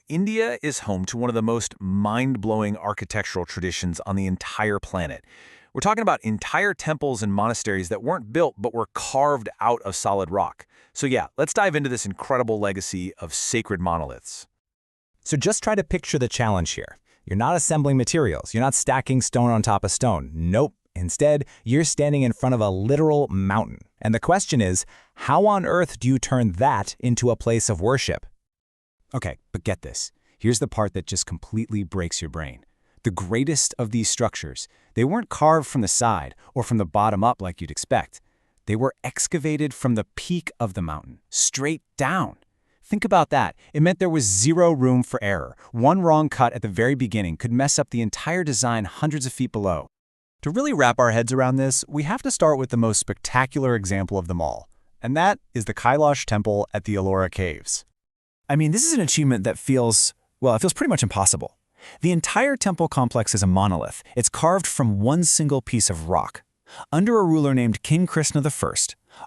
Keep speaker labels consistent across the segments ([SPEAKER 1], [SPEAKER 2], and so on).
[SPEAKER 1] India is home to one of the most mind-blowing architectural traditions on the entire planet. We're talking about entire temples and monasteries that weren't built but were carved out of solid rock. So yeah, let's dive into this incredible legacy of sacred monoliths.
[SPEAKER 2] So just try to picture the challenge here. You're not assembling materials. You're not stacking stone on top of stone. Nope. Instead, you're standing in front of a literal mountain. And the question is, how on earth do you turn that into a place of worship? Okay, but get this. Here's the part that just completely breaks your brain. The greatest of these structures, they weren't carved from the side or from the bottom up like you'd expect. They were excavated from the peak of the mountain, straight down. Think about that. It meant there was zero room for error. One wrong cut at the very beginning could mess up the entire design hundreds of feet below. To really wrap our heads around this, we have to start with the most spectacular example of them all, and that is the Kailasa Temple at the Barabar Caves. I mean, this is an achievement that feels pretty much impossible. The entire temple complex is a monolith. It's carved from one single piece of rock. Under a ruler named King Krishna I,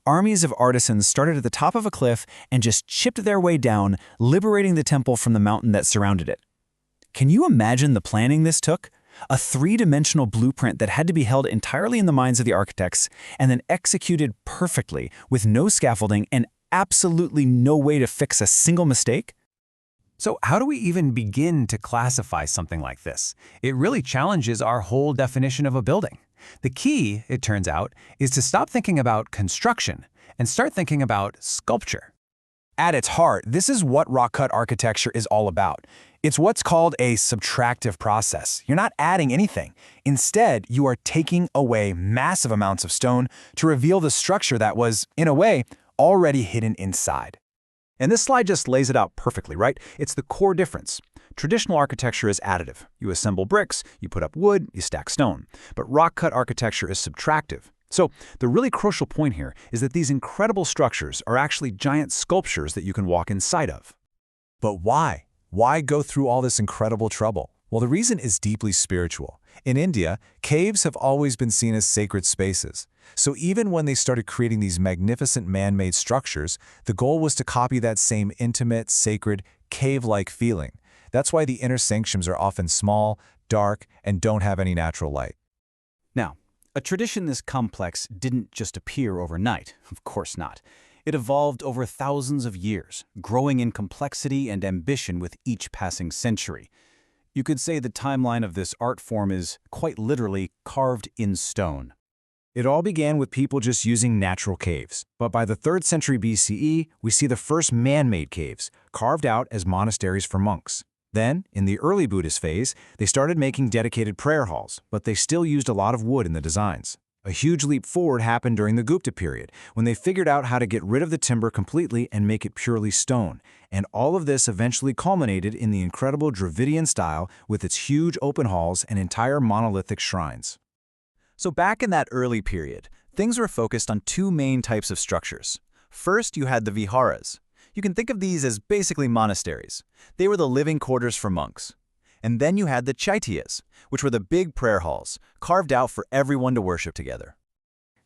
[SPEAKER 2] armies of artisans started at the top of a cliff and just chipped their way down, liberating the temple from the mountain that surrounded it. Can you imagine the planning this took? A three-dimensional blueprint that had to be held entirely in the minds of the architects and then executed perfectly with no scaffolding and absolutely no way to fix a single mistake? So how do we even begin to classify something like this? It really challenges our whole definition of a building. The key, it turns out, is to stop thinking about construction and start thinking about sculpture. At its heart, this is what rock-cut architecture is all about. It's what's called a subtractive process. You're not adding anything. Instead, you are taking away massive amounts of stone to reveal the structure that was, in a way, already hidden inside. And this slide just lays it out perfectly, right? It's the core difference. Traditional architecture is additive. You assemble bricks, you put up wood, you stack stone. But rock-cut architecture is subtractive. So the really crucial point here is that these incredible structures are actually giant sculptures that you can walk inside of. But why? Why go through all this incredible trouble? Well, the reason is deeply spiritual. In India, caves have always been seen as sacred spaces. So even when they started creating these magnificent man-made structures, the goal was to copy that same intimate, sacred, cave-like feeling. That's why the inner sanctums are often small, dark, and don't have any natural light. Now, a tradition this complex didn't just appear overnight. Of course not. It evolved over thousands of years, growing in complexity and ambition with each passing century. You could say the timeline of this art form is quite literally carved in stone. It all began with people just using natural caves. But by the 3rd century BCE, we see the first man-made caves, carved out as monasteries for monks. Then, in the early Buddhist phase, they started making dedicated prayer halls, but they still used a lot of wood in the designs. A huge leap forward happened during the Gupta period, when they figured out how to get rid of the timber completely and make it purely stone. And all of this eventually culminated in the incredible Dravidian style with its huge open halls and entire monolithic shrines. So back in that early period, things were focused on two main types of structures. First, you had the viharas. You can think of these as basically monasteries. They were the living quarters for monks. And then you had the chaityas, which were the big prayer halls, carved out for everyone to worship together.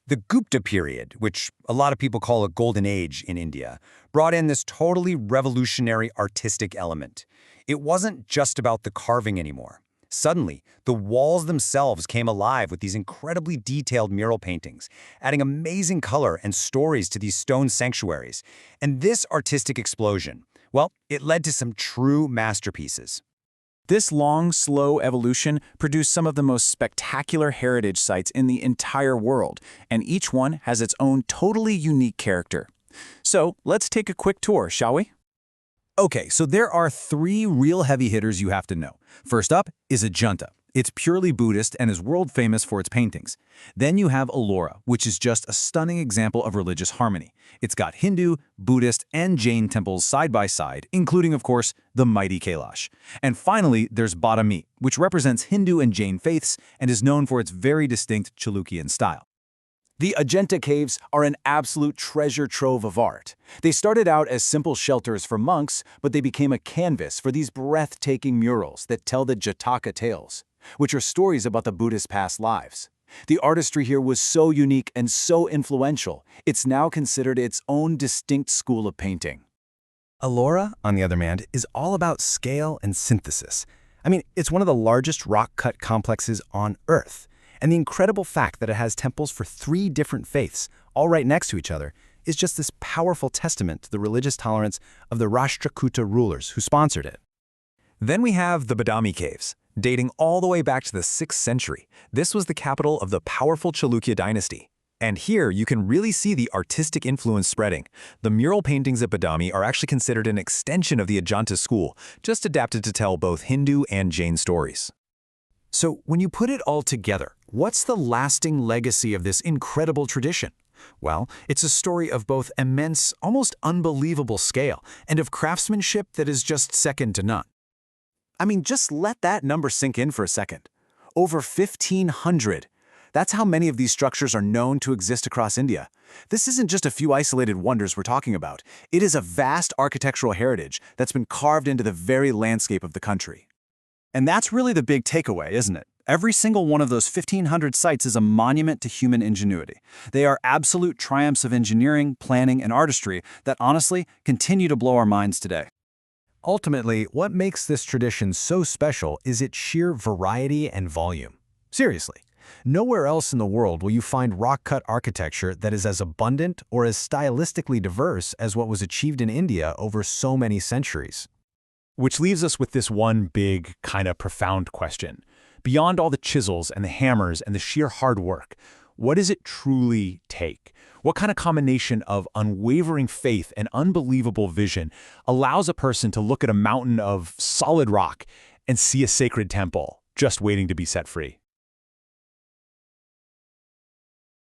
[SPEAKER 2] The Gupta period, which a lot of people call a golden age in India, brought in this totally revolutionary artistic element. It wasn't just about the carving anymore. Suddenly, the walls themselves came alive with these incredibly detailed mural paintings, adding amazing color and stories to these stone sanctuaries. And this artistic explosion, well, it led to some true masterpieces. This long, slow evolution produced some of the most spectacular heritage sites in the entire world, and each one has its own totally unique character. So let's take a quick tour, shall we? Okay, so there are 3 real heavy hitters you have to know. First up is Ajanta. It's purely Buddhist and is world famous for its paintings. Then you have Ellora, which is just a stunning example of religious harmony. It's got Hindu, Buddhist, and Jain temples side by side, including, of course, the mighty Kailash. And finally, there's Badami, which represents Hindu and Jain faiths and is known for its very distinct Chalukyan style. The Ajanta caves are an absolute treasure trove of art. They started out as simple shelters for monks, but they became a canvas for these breathtaking murals that tell the Jataka tales, which are stories about the Buddhist past lives. The artistry here was so unique and so influential, it's now considered its own distinct school of painting.
[SPEAKER 3] Ellora, on the other hand, is all about scale and synthesis. I mean, it's one of the largest rock-cut complexes on Earth. And the incredible fact that it has temples for 3 different faiths, all right next to each other, is just this powerful testament to the religious tolerance of the Rashtrakuta rulers who sponsored it.
[SPEAKER 1] Then we have the Badami Caves, dating all the way back to the 6th century. This was the capital of the powerful Chalukya dynasty. And here you can really see the artistic influence spreading. The mural paintings at Badami are actually considered an extension of the Ajanta school, just adapted to tell both Hindu and Jain stories. So when you put it all together, what's the lasting legacy of this incredible tradition? Well, it's a story of both immense, almost unbelievable scale, and of craftsmanship that is just second to none. I mean, just let that number sink in for a second. Over 1,500. That's how many of these structures are known to exist across India. This isn't just a few isolated wonders we're talking about. It is a vast architectural heritage that's been carved into the very landscape of the country.
[SPEAKER 3] And that's really the big takeaway, isn't it? Every single one of those 1,500 sites is a monument to human ingenuity. They are absolute triumphs of engineering, planning, and artistry that honestly continue to blow our minds today.
[SPEAKER 2] Ultimately, what makes this tradition so special is its sheer variety and volume. Seriously, nowhere else in the world will you find rock-cut architecture that is as abundant or as stylistically diverse as what was achieved in India over so many centuries. Which leaves us with this one big, kind of profound question. Beyond all the chisels and the hammers and the sheer hard work, what does it truly take? What kind of combination of unwavering faith and unbelievable vision allows a person to look at a mountain of solid rock and see a sacred temple just waiting to be set free?